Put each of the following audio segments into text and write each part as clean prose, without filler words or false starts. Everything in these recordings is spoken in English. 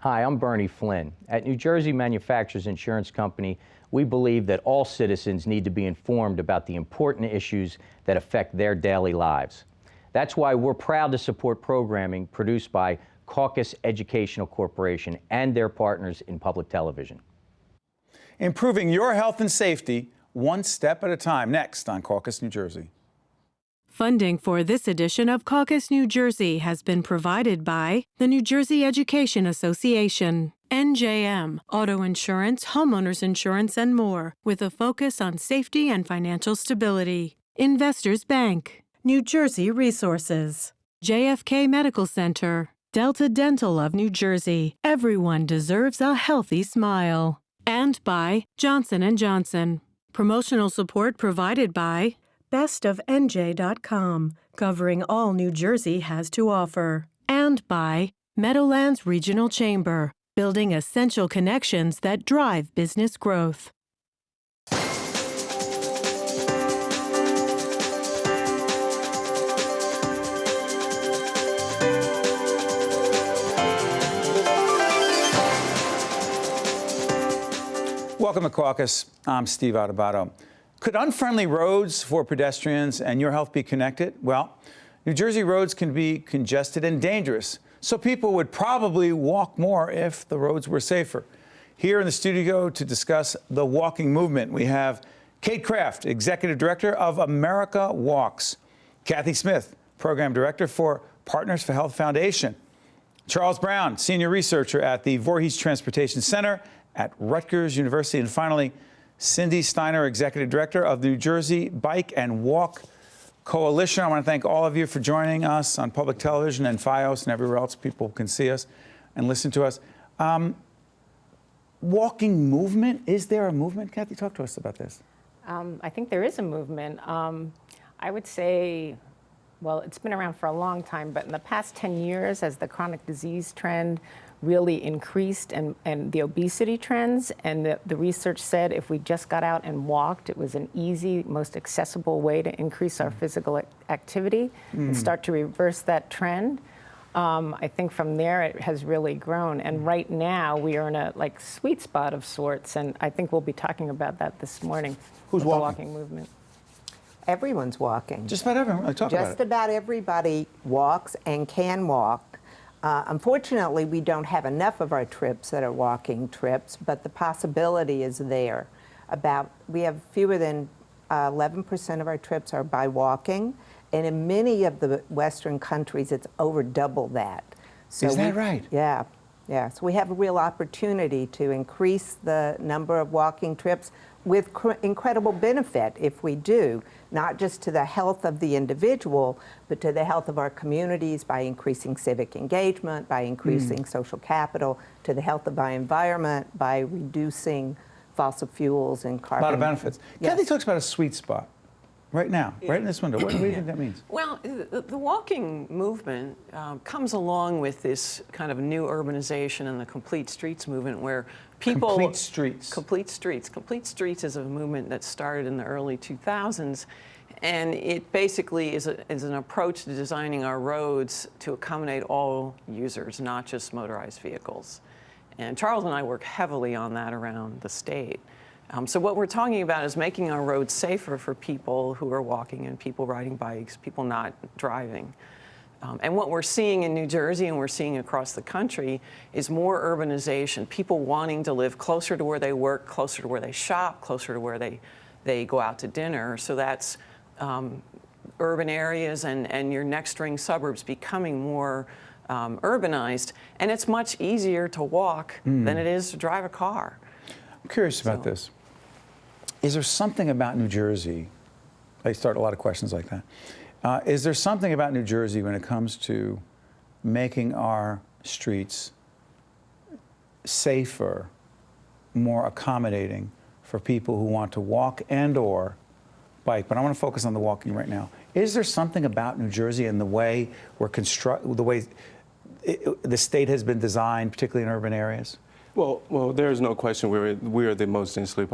Hi, I'm Bernie Flynn. At New Jersey Manufacturers Insurance Company, we believe that all citizens need to be informed about the important issues that affect their daily lives. That's why we're proud to support programming produced by Caucus Educational Corporation and their partners in public television. Improving your health and safety one step at a time. Next on Caucus New Jersey. Funding for this edition of Caucus New Jersey has been provided by the New Jersey Education Association, NJM, auto insurance, homeowners insurance, and more, with a focus on safety and financial stability. Investors Bank, New Jersey Resources, JFK Medical Center, Delta Dental of New Jersey. Everyone deserves a healthy smile. And by Johnson & Johnson. Promotional support provided by bestofnj.com, covering all New Jersey has to offer. And by Meadowlands Regional Chamber, building essential connections that drive business growth. Welcome to Caucus. I'm Steve Adubato. Could unfriendly roads for pedestrians and your health be connected? Well, New Jersey roads can be congested and dangerous, so people would probably walk more if the roads were safer. Here in the studio to discuss the walking movement, we have Kate Kraft, Executive Director of America Walks, Kathy Smith, Program Director for Partners for Health Foundation, Charles Brown, Senior Researcher at the Voorhees Transportation Center at Rutgers University, and finally, Cyndi Steiner, Executive Director of the New Jersey Bike and Walk Coalition. I want to thank all of you for joining us on public television and FiOS and everywhere else people can see us and listen to us. Walking movement, is there a movement? Kathy, talk to us about this. I think there is a movement. I would say, well, it's been around for a long time, but in the past 10 years, as the chronic disease trend really increased and the obesity trends, and the research said if we just got out and walked, it was an easy, most accessible way to increase our physical activity and start to reverse that trend. I think from there it has really grown, and right now we are in a sweet spot of sorts, and I think we'll be talking about that this morning. Who's with walking? The walking movement. Everyone's walking. Just about everyone. Talk about it. Just about everybody walks and can walk. Unfortunately, we don't have enough of our trips that are walking trips, but the possibility is there. We have fewer than 11% of our trips are by walking, and in many of the Western countries, it's over double that. So is that right? Yeah. Yeah. So we have a real opportunity to increase the number of walking trips with incredible benefit if we do, not just to the health of the individual, but to the health of our communities by increasing civic engagement, by increasing social capital, to the health of our environment, by reducing fossil fuels and carbon. A lot of benefits. Yes. Kathy talks about a sweet spot right now, right in this window. What do you think that means? Well, the walking movement comes along with this kind of new urbanization and the complete streets movement where people... Complete streets. Complete streets. Complete streets is a movement that started in the early 2000s, and it basically is an approach to designing our roads to accommodate all users, not just motorized vehicles. And Charles and I work heavily on that around the state. So what we're talking about is making our roads safer for people who are walking and people riding bikes, people not driving. And what we're seeing in New Jersey and we're seeing across the country is more urbanization, people wanting to live closer to where they work, closer to where they shop, closer to where they go out to dinner. So that's urban areas and your next ring suburbs becoming more urbanized. And it's much easier to walk than it is to drive a car. I'm curious about this. Is there something about New Jersey, I start a lot of questions like that, is there something about New Jersey when it comes to making our streets safer, more accommodating for people who want to walk and or bike? But I want to focus on the walking right now. Is there something about New Jersey and the way the state has been designed, particularly in urban areas? Well, there is no question we are the most densely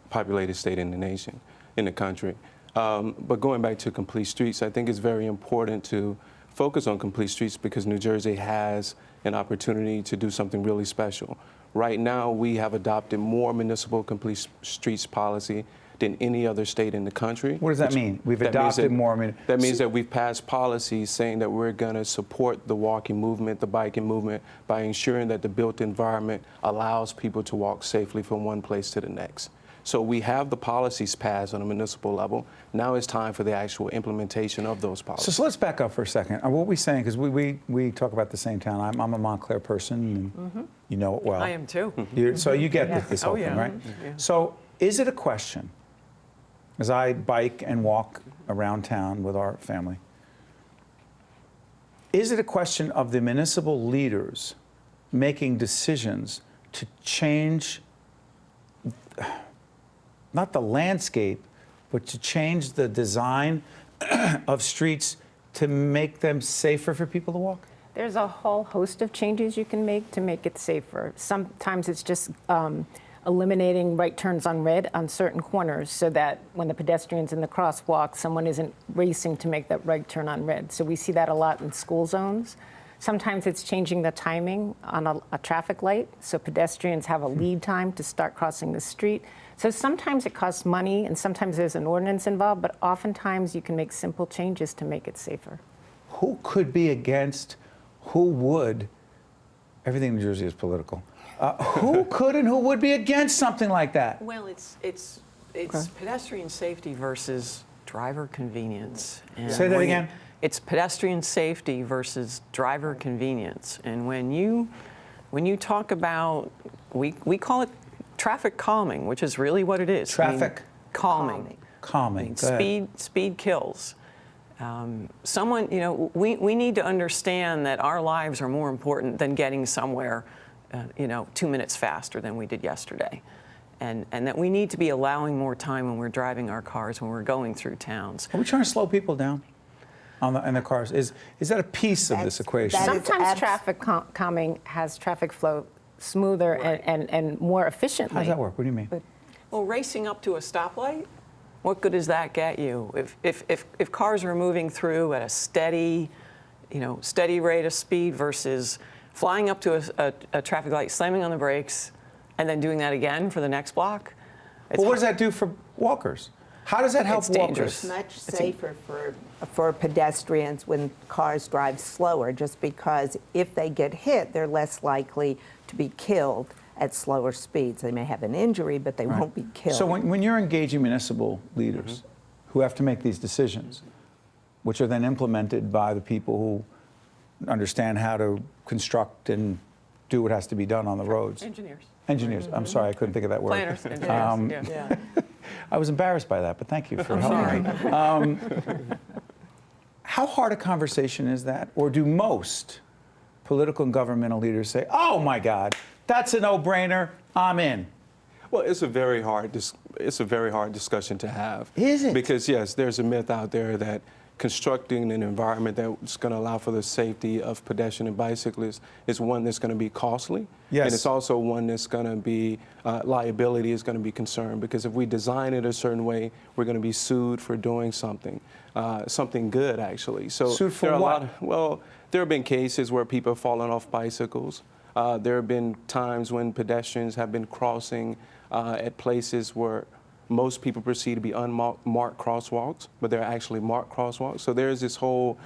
populated state in the nation, in the country. But going back to complete streets, I think it's very important to focus on complete streets because New Jersey has an opportunity to do something really special. Right now, we have adopted more municipal complete streets policy than any other state in the country. What does that mean? We've That means adopted that- more. That means that we've passed policies saying that we're going to support the walking movement, the biking movement, by ensuring that the built environment allows people to walk safely from one place to the next. So we have the policies passed on a municipal level. Now it's time for the actual implementation of those policies. So let's back up for a second. What are we saying? Because we talk about the same town. I'm a Montclair person, and you know it well. I am too. So you get this whole Oh, yeah. thing, right? Yeah. So is it a question, as I bike and walk around town with our family, is it a question of the municipal leaders making decisions to change not the landscape, but to change the design of streets to make them safer for people to walk? There's a whole host of changes you can make to make it safer. Sometimes it's just eliminating right turns on red on certain corners so that when the pedestrian's in the crosswalk, someone isn't racing to make that right turn on red. So we see that a lot in school zones. Sometimes it's changing the timing on a traffic light, so pedestrians have a lead time to start crossing the street. So sometimes it costs money, and sometimes there's an ordinance involved, but oftentimes you can make simple changes to make it safer. Who could be against, who would, everything in New Jersey is political, who could and who would be against something like that? Well, it's pedestrian safety versus driver convenience. And Say that when again. It's pedestrian safety versus driver convenience. And when you talk about, we call it traffic calming, which is really what it is. Traffic calming. Calming. Go ahead. Speed kills. Someone, we need to understand that our lives are more important than getting somewhere, 2 minutes faster than we did yesterday. And that we need to be allowing more time when we're driving our cars, when we're going through towns. Are we trying to slow people down in the cars? Is that a piece of this equation? that is Sometimes traffic calming has traffic flow smoother and more efficiently. How does that work? What do you mean? Well, racing up to a stoplight, what good does that get you? If cars are moving through at a steady rate of speed versus flying up to a traffic light, slamming on the brakes, and then doing that again for the next block. Well, what does that do for walkers? How does that help It's walkers? dangerous. It's much safer for pedestrians when cars drive slower, just because if they get hit, they're less likely to be killed at slower speeds. They may have an injury, but they won't be killed. So when you're engaging municipal leaders who have to make these decisions, which are then implemented by the people who understand how to construct and do what has to be done on the roads. Engineers. I'm sorry, I couldn't think of that word. Planners, engineers, yeah. I was embarrassed by that, but thank you for helping me. How hard a conversation is that? Or do most political and governmental leaders say, oh my God, that's a no-brainer, I'm in? Well, it's a very hard discussion to have. Is it? Because yes, there's a myth out there that constructing an environment that's going to allow for the safety of pedestrians and bicyclists is one that's going to be costly. Yes. And it's also one that's going to be, liability is going to be concerned, because if we design it a certain way, we're going to be sued for doing something good, actually. So sued for there are what? There have been cases where people have fallen off bicycles. There have been times when pedestrians have been crossing at places where most people perceive to be unmarked crosswalks, but they're actually marked crosswalks. So there's this whole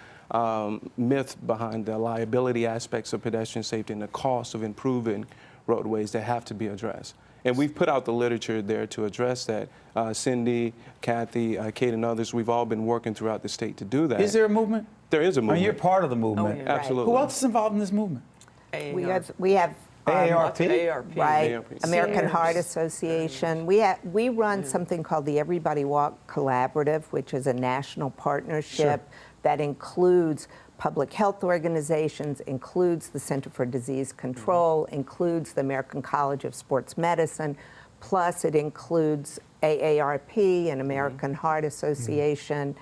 myth behind the liability aspects of pedestrian safety and the cost of improving roadways that have to be addressed. And we've put out the literature there to address that. Cyndi, Kathy, Kate, and others, we've all been working throughout the state to do that. Is there a movement? There is a movement. You're part of the movement. Oh, yeah. Absolutely. Who else is involved in this movement? we have AARP? Right, AARP. American Seniors. Heart Association. We run something called the Everybody Walk Collaborative, which is a national partnership that includes public health organizations, includes the Center for Disease Control, includes the American College of Sports Medicine, plus it includes AARP and American Heart Association,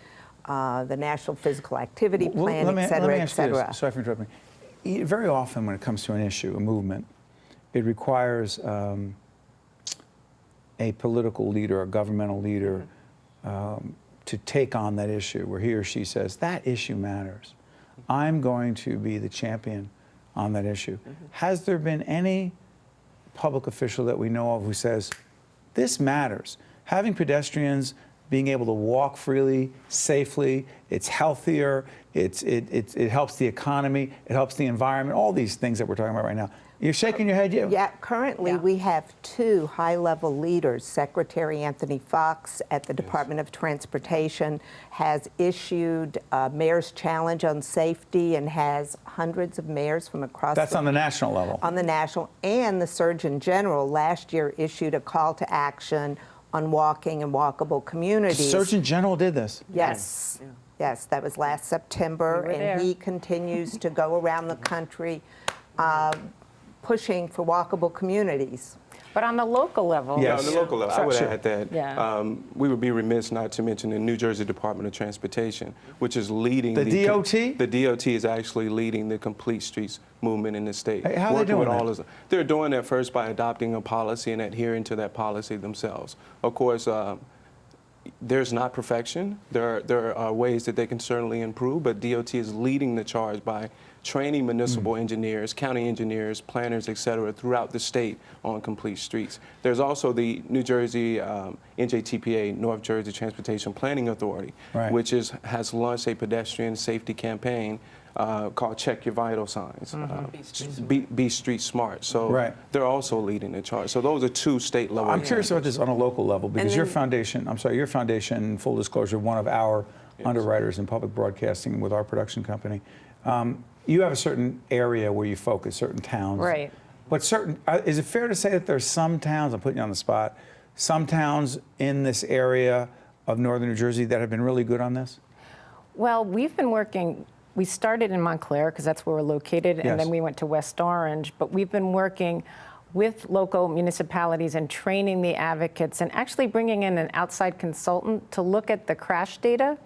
the National Physical Activity Plan, et cetera, et cetera. Sorry for interrupting. Very often when it comes to an issue, a movement, it requires a political leader, a governmental leader, to take on that issue where he or she says, that issue matters. I'm going to be the champion on that issue. Has there been any public official that we know of who says, this matters? Having pedestrians being able to walk freely, safely, it's healthier, it helps the economy, it helps the environment, all these things that we're talking about right now. You're shaking your head, you? Yeah, currently we have 2 high-level leaders. Secretary Anthony Fox at the Department of Transportation has issued a mayor's challenge on safety and has hundreds of mayors from across That's on the national level. On the national, and the Surgeon General last year issued a call to action on walking and walkable communities. Surgeon General did this. Yes. Yes, that was last September, We were and there. he continues to go around the country pushing for walkable communities. But on the local level, Yes. On the local level, I would Sure. add that Yeah. we would be remiss not to mention the New Jersey Department of Transportation, which is leading The DOT? The DOT is actually leading the Complete Streets movement in the state. Hey, how are they working with doing all that? of They're doing that first by adopting a policy and adhering to that policy themselves. Of course, there's not perfection. There are ways that they can certainly improve, but DOT is leading the charge by training municipal engineers, county engineers, planners, et cetera, throughout the state on complete streets. There's also the New Jersey NJTPA, North Jersey Transportation Planning Authority, Right. which has launched a pedestrian safety campaign called Check Your Vital Signs, Be Street Smart. So Right. they're also leading the charge. So those are 2 state level. I'm curious about this on a local level, because your foundation, your foundation, full disclosure, one of our underwriters in public broadcasting with our production company. You have a certain area where you focus, certain towns. Right. But is it fair to say that there's some towns, I'm putting you on the spot, some towns in this area of northern New Jersey that have been really good on this? Well, we've been working, we started in Montclair because that's where we're located, Yes. and then we went to West Orange, but we've been working with local municipalities and training the advocates and actually bringing in an outside consultant to look at the crash data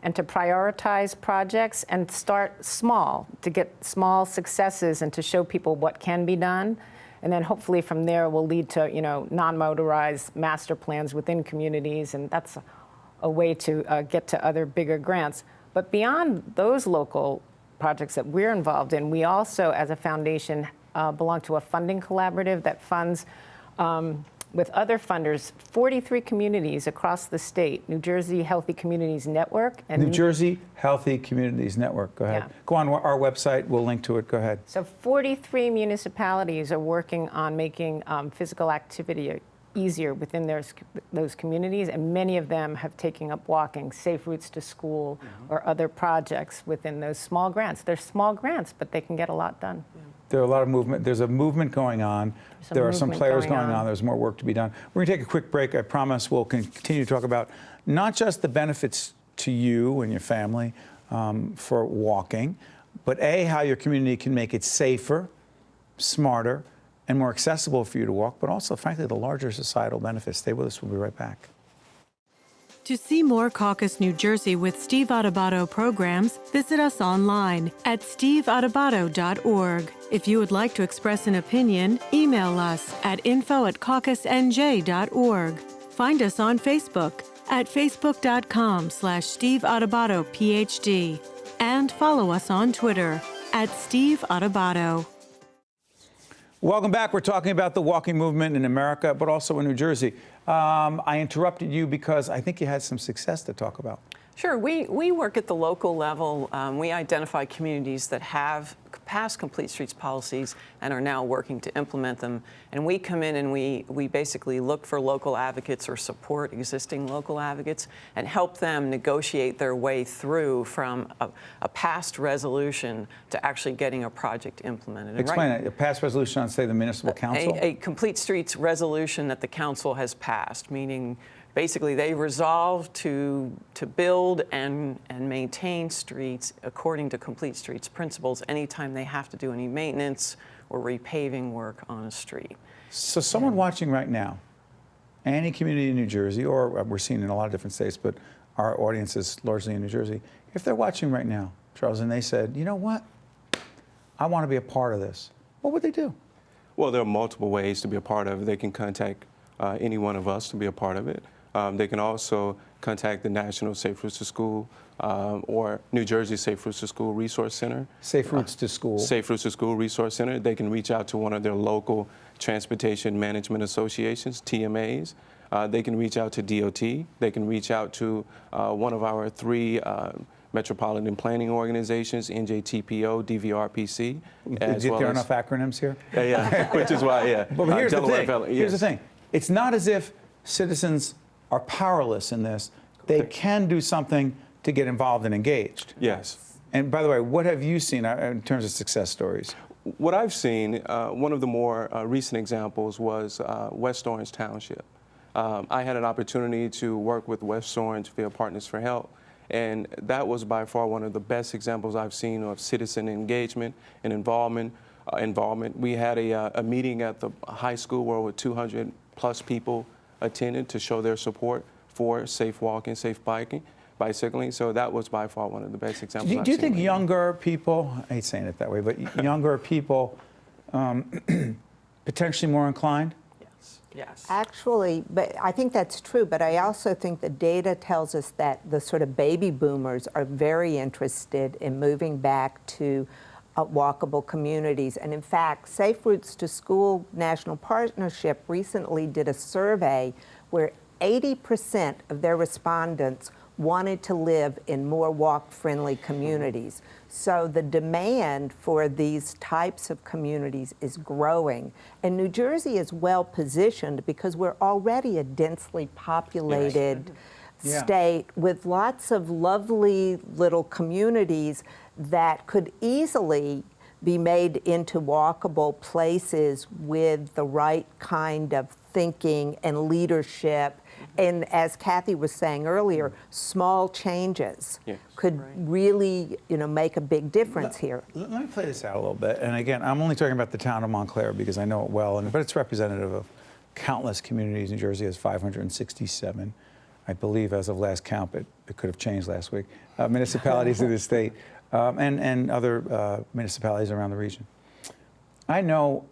and to prioritize projects and start small, to get small successes and to show people what can be done. And then hopefully from there will lead to, non-motorized master plans within communities, and that's a way to get to other bigger grants. But beyond those local projects that we're involved in, we also, as a foundation, belong to a funding collaborative that funds, with other funders, 43 communities across the state, New Jersey Healthy Communities Network. And New Jersey Healthy Communities Network. Go ahead. Yeah. Go on our website. We'll link to it. Go ahead. So 43 municipalities are working on making physical activity easier within those communities, and many of them have taken up walking, safe routes to school, or other projects within those small grants. They're small grants, but they can get a lot done. There are a lot of movement. There's a movement going on. There are some players going on. There's more work to be done. We're going to take a quick break. I promise we'll continue to talk about not just the benefits to you and your family for walking, but how your community can make it safer, smarter, and more accessible for you to walk, but also, frankly, the larger societal benefits. Stay with us. We'll be right back. To see more Caucus New Jersey with Steve Adubato programs, visit us online at steveadubato.org. If you would like to express an opinion, email us at info@caucusnj.org. Find us on Facebook at facebook.com/Steve Adubato PhD, and follow us on Twitter at Steve Adubato. Welcome back. We're talking about the walking movement in America, but also in New Jersey. I interrupted you because I think you had some success to talk about. Sure. We work at the local level. We identify communities that have passed complete streets policies and are now working to implement them. And we come in and we basically look for local advocates or support existing local advocates and help them negotiate their way through from a past resolution to actually getting a project implemented. And Explain it. A past resolution on, say, the municipal council? A complete streets resolution that the council has passed, meaning basically they resolve to build and maintain streets according to complete streets principles anytime they have to do any maintenance or repaving work on a street. So someone watching right now, any community in New Jersey, or we're seeing in a lot of different states, but our audience is largely in New Jersey, if they're watching right now, Charles, and they said, you know what, I want to be a part of this, what would they do? Well, there are multiple ways to be a part of it. They can contact any one of us to be a part of it. They can also contact the National Safe Routes to School or New Jersey Safe Routes to School Resource Center. Safe Routes to School. Safe Routes to School Resource Center. They can reach out to one of their local transportation management associations, TMAs. They can reach out to DOT. They can reach out to one of our 3 metropolitan planning organizations, NJTPO, DVRPC. Is there enough acronyms here? Yeah, which is why, yeah. But here's the thing. Yes. Here's the thing. It's not as if citizens are powerless in this. They can do something to get involved and engaged. Yes. And by the way, what have you seen in terms of success stories? What I've seen, one of the more recent examples was West Orange Township. I had an opportunity to work with West Orange via Partners for Health, and that was by far one of the best examples I've seen of citizen engagement and involvement. We had a meeting at the high school where over 200 plus people attended to show their support for safe walking, safe bicycling. So that was by far one of the best examples I've seen. Do you think younger people, I hate saying it that way, but younger people potentially more inclined? Yes. Actually, but I think that's true, but I also think the data tells us that the sort of baby boomers are very interested in moving back to walkable communities. And in fact, Safe Routes to School National Partnership recently did a survey where 80% of their respondents wanted to live in more walk-friendly communities. So the demand for these types of communities is growing. And New Jersey is well positioned because we're already a densely populated state with lots of lovely little communities that could easily be made into walkable places with the right kind of thinking and leadership. And as Kathy was saying earlier, small changes could really, make a big difference here. Let me play this out a little bit. And again, I'm only talking about the town of Montclair because I know it well, but it's representative of countless communities. New Jersey has 567, I believe, as of last count, but it could have changed last week, municipalities in the state, and other municipalities around the region. I know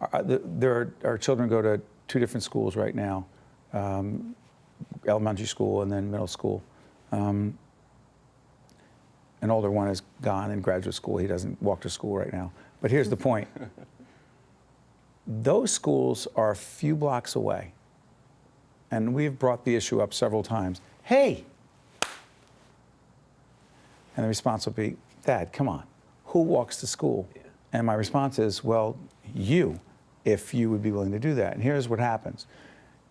our children go to 2 different schools right now. Elementary school and then middle school. An older one is gone in graduate school. He doesn't walk to school right now. But here's the point. Those schools are a few blocks away. And we've brought the issue up several times. Hey! And the response will be, Dad, come on. Who walks to school? Yeah. And my response is, well, you, if you would be willing to do that. And here's what happens.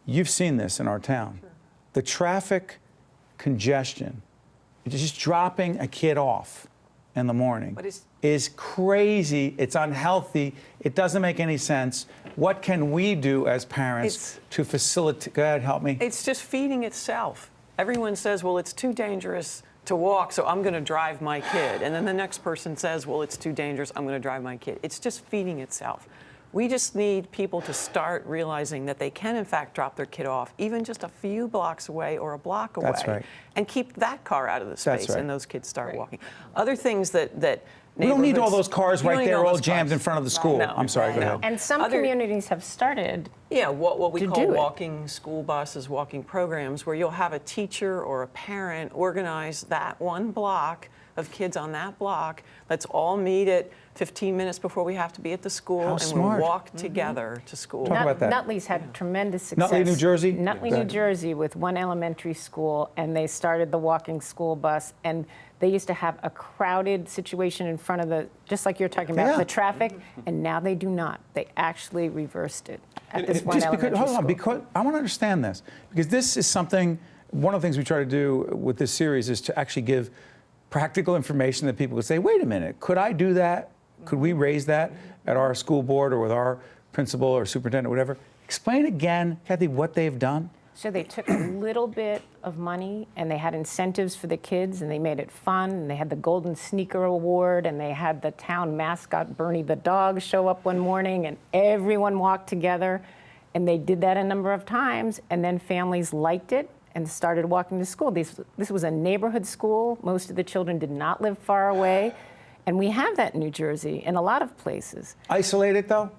You've seen this in our town. Sure. The traffic congestion, just dropping a kid off in the morning is crazy. It's unhealthy. It doesn't make any sense. What can we do as parents to facilitate? Go ahead, help me. It's just feeding itself. Everyone says, well, it's too dangerous to walk, so I'm going to drive my kid. And then the next person says, well, it's too dangerous, I'm going to drive my kid. It's just feeding itself. We just need people to start realizing that they can, in fact, drop their kid off, even just a few blocks away or a block away. That's right. And keep that car out of the space, and those kids start walking. Other things that we don't need all those cars right there all jammed in front of the school. No. I'm sorry, go ahead. And some communities have started what we to call do it. walking school buses, walking programs, where you'll have a teacher or a parent organize that one block of kids on that block. Let's all meet at 15 minutes before we have to be at the school, and we'll walk together to school. Talk about that. Nutley's had tremendous success. Nutley, New Jersey? Nutley, New Jersey, with one elementary school, and they started the walking school bus, and they used to have a crowded situation in front of the, just like you're talking about, the traffic, and now they do not. They actually reversed it at this one elementary school. Hold on, because I want to understand this, because this is something, one of the things we try to do with this series is to actually give practical information that people could say, wait a minute, could I do that? Could we raise that at our school board or with our principal or superintendent or whatever? Explain again, Kathy, what they've done. So they took a little bit of money and they had incentives for the kids and they made it fun, and they had the Golden Sneaker Award, and they had the town mascot Bernie the dog show up one morning, and everyone walked together, and they did that a number of times, and then families liked it and started walking to school. This was a neighborhood school. Most of the children did not live far away. And we have that in New Jersey in a lot of places. Isolated, though?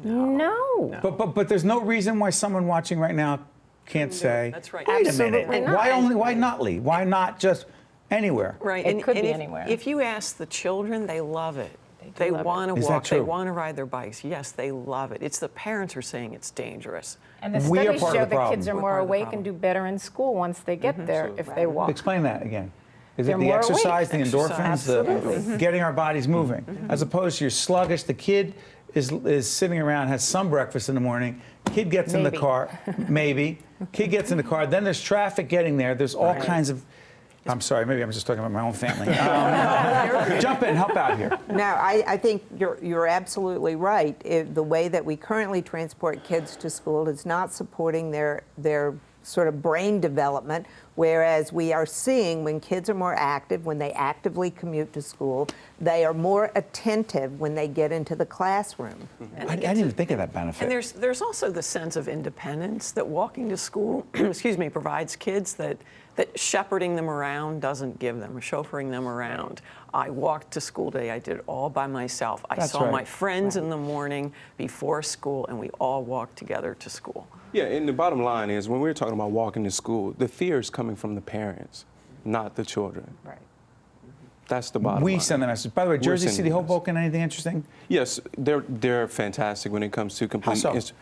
No. But there's no reason why someone watching right now can't say, That's right. wait a Absolutely minute, not. why Nutley? Why not just anywhere? Right. It could be if, anywhere. If you ask the children, they love it. They love it. want to Is that walk. They true? want to ride their bikes. Yes, they love it. It's the parents who are saying it's dangerous. And the We are studies part of show the that kids problem. are We're more part of the awake problem. and do better in school once they get there if they walk. Explain that again. Is They're it the more awake. exercise, the endorphins, Absolutely. getting our bodies moving, as opposed to you're sluggish? The kid is sitting around, has some breakfast in the morning. Kid gets in the Maybe. car, maybe. Kid gets in the car. Then there's traffic getting there. There's all kinds of. I'm sorry, maybe I'm just talking about my own family. Jump in, help out here. No, I think you're absolutely right. The way that we currently transport kids to school is not supporting their sort of brain development, whereas we are seeing when kids are more active, when they actively commute to school, they are more attentive when they get into the classroom. I didn't even think of that benefit. And there's also the sense of independence that walking to school, excuse me, provides kids that shepherding them around doesn't give them, chauffeuring them around. I walked to school today. I did it all by myself. I That's saw right. my friends in the morning before school, and we all walked together to school. Yeah, and the bottom line is when we're talking about walking to school, the fear is coming from the parents, not the children. Right. That's the bottom line. We send the message. By the way, We're Jersey sending City, the message. Hoboken, anything interesting? Yes, they're fantastic when it comes to complete. How so?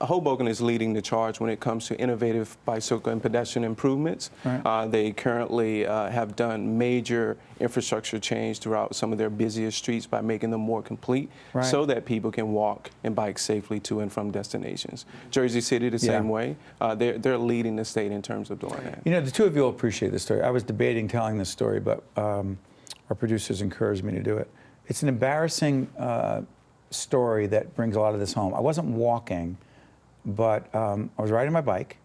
Hoboken is leading the charge when it comes to innovative bicycle and pedestrian improvements. Right. They currently have done major infrastructure change throughout some of their busiest streets by making them more complete, Right. so that people can walk and bike safely to and from destinations. Jersey City, the same Yeah. way. They're leading the state in terms of doing that. You know, the two of you will appreciate this story. I was debating telling this story, but our producers encouraged me to do it. It's an embarrassing story that brings a lot of this home. I wasn't walking, but I was riding my bike.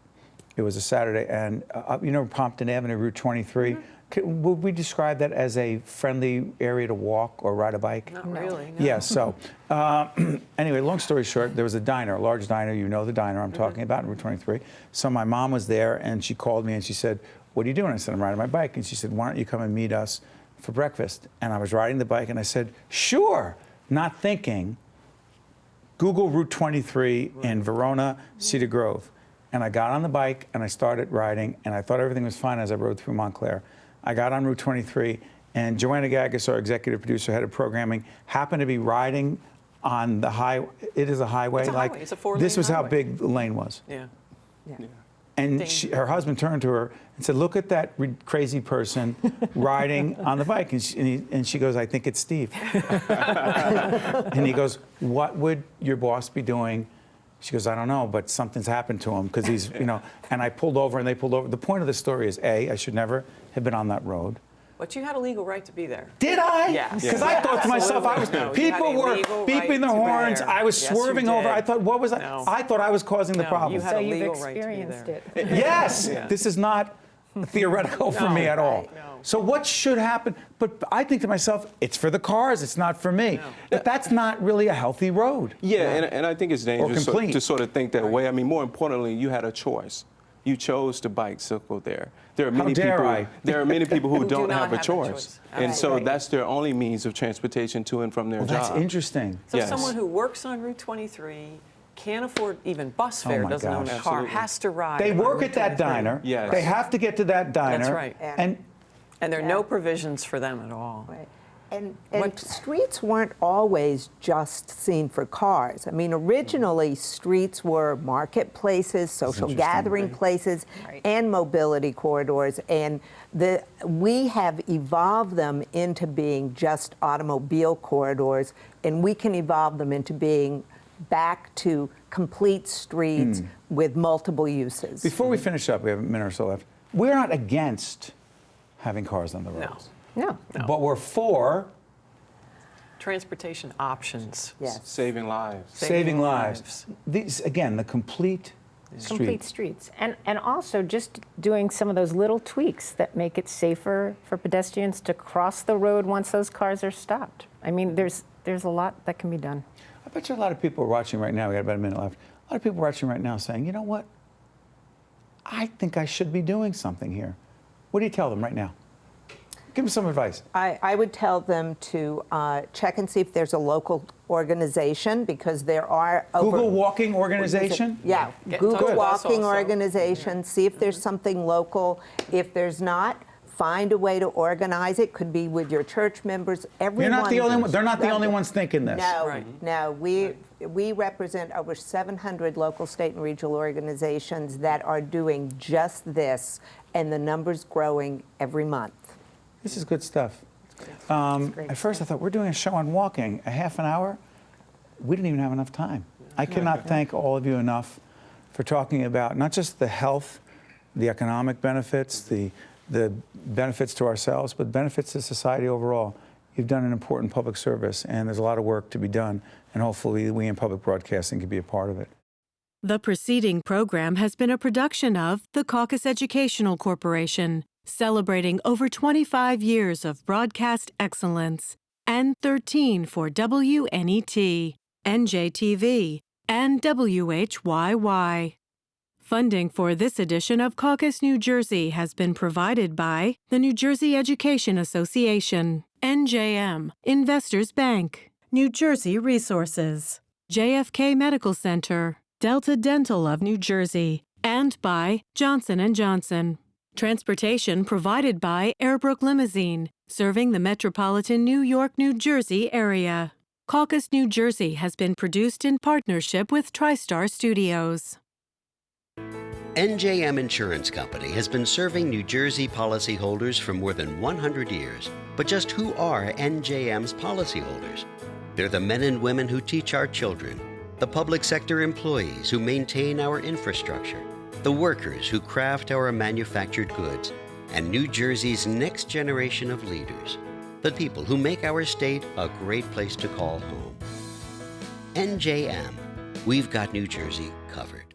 It was a Saturday, and you know Pompton Avenue, Route 23. Would we describe that as a friendly area to walk or ride a bike? Not really. No. Yeah, so anyway, long story short, there was a diner, a large diner, you know the diner I'm talking about, in Route 23. So my mom was there, and she called me, and she said, what are you doing? I said, I'm riding my bike. And she said, why don't you come and meet us for breakfast? And I was riding the bike, and I said, sure, not thinking. Google Route 23 in Verona, Cedar Grove. And I got on the bike, and I started riding, and I thought everything was fine as I rode through Montclair. I got on Route 23, and Joanna Gagos, our executive producer, head of programming, happened to be riding on the highway. It is a highway. It's a like highway. It's a four-lane This was how highway. big the lane was. Yeah. And Dangerous. her husband turned to her and said, look at that crazy person riding on the bike. And she goes, I think it's Steve. And he goes, what would your boss be doing? She goes, I don't know, but something's happened to him because he's, you know. And I pulled over and they pulled over. The point of the story is, A, I should never have been on that road. But you had a legal right to be there. Did I? Yes. Because I thought to myself, Absolutely. No, you people had a were legal beeping right their to be horns. there. I was Yes, you swerving over. did. I thought, what was I? No. I thought I was causing the No, problem. you had So a you've legal right to be experienced there. it. Yes, Yeah. this is not theoretical for me at all. No. So what should happen? But I think to myself, it's for the cars, it's not for me. But that's not really a healthy road. Yeah, and I think it's dangerous complete. to sort of think that way. I mean, more importantly, you had a choice. You chose to bicycle there. There are many dare people. I? There are many people who Who do don't not have a have a choice, choice. and so Right. that's their only means of transportation to and from their Well, job. that's interesting. So Yes. someone who works on Route 23, can't afford even bus fare, Oh my doesn't own a gosh. car, Absolutely. has to ride. They on work Route at that 23. diner. Yes. They have to get to that diner. right. And And there are Yeah. no provisions for them at all. Right. And What- streets weren't always just seen for cars. I mean, originally, streets were marketplaces, social interesting. gathering places, and mobility corridors. And we have evolved them into being just automobile corridors, and we can evolve them into being back to complete streets with multiple uses. before we finish up, we have a minute or so left. We're not against having cars on the roads. No. But we're for Transportation options. Yes. Saving lives. saving lives. These, again, the complete Complete streets. And also just doing some of those little tweaks that make it safer for pedestrians to cross the road once those cars are stopped. I mean, there's a lot that can be done. I bet you a lot of people are watching right now. We got about a minute left. A lot of people watching right now saying, you know what? I think I should be doing something here. What do you tell them right now? Give them some advice. I would tell them to check and see if there's a local organization, because there are Google Walking Organization? Yeah, Get in touch Google with us Walking also. Organization, see if there's something local. If there's not, find a way to organize it. Could be with your church members. Everyone. You're not the only one. They're not the only ones thinking this. No, Right. no. We represent over 700 local, state, and regional organizations that are doing just this, and the number's growing every month. This is good stuff. At first, I thought, we're doing a show on walking, a half an hour. We didn't even have enough time. I cannot thank all of you enough for talking about not just the health, the economic benefits, the benefits to ourselves, but benefits to society overall. You've done an important public service, and there's a lot of work to be done, and hopefully we in public broadcasting can be a part of it. The preceding program has been a production of the Caucus Educational Corporation, celebrating over 25 years of broadcast excellence, and 13 for WNET, NJTV, and WHYY. Funding for this edition of Caucus New Jersey has been provided by the New Jersey Education Association, NJM, Investors Bank, New Jersey Resources, JFK Medical Center, Delta Dental of New Jersey, and by Johnson & Johnson. Transportation provided by Airbrook Limousine, serving the metropolitan New York, New Jersey area. Caucus New Jersey has been produced in partnership with TriStar Studios. NJM Insurance Company has been serving New Jersey policyholders for more than 100 years. But just who are NJM's policyholders? They're the men and women who teach our children, the public sector employees who maintain our infrastructure, the workers who craft our manufactured goods, and New Jersey's next generation of leaders, the people who make our state a great place to call home. NJM, we've got New Jersey covered.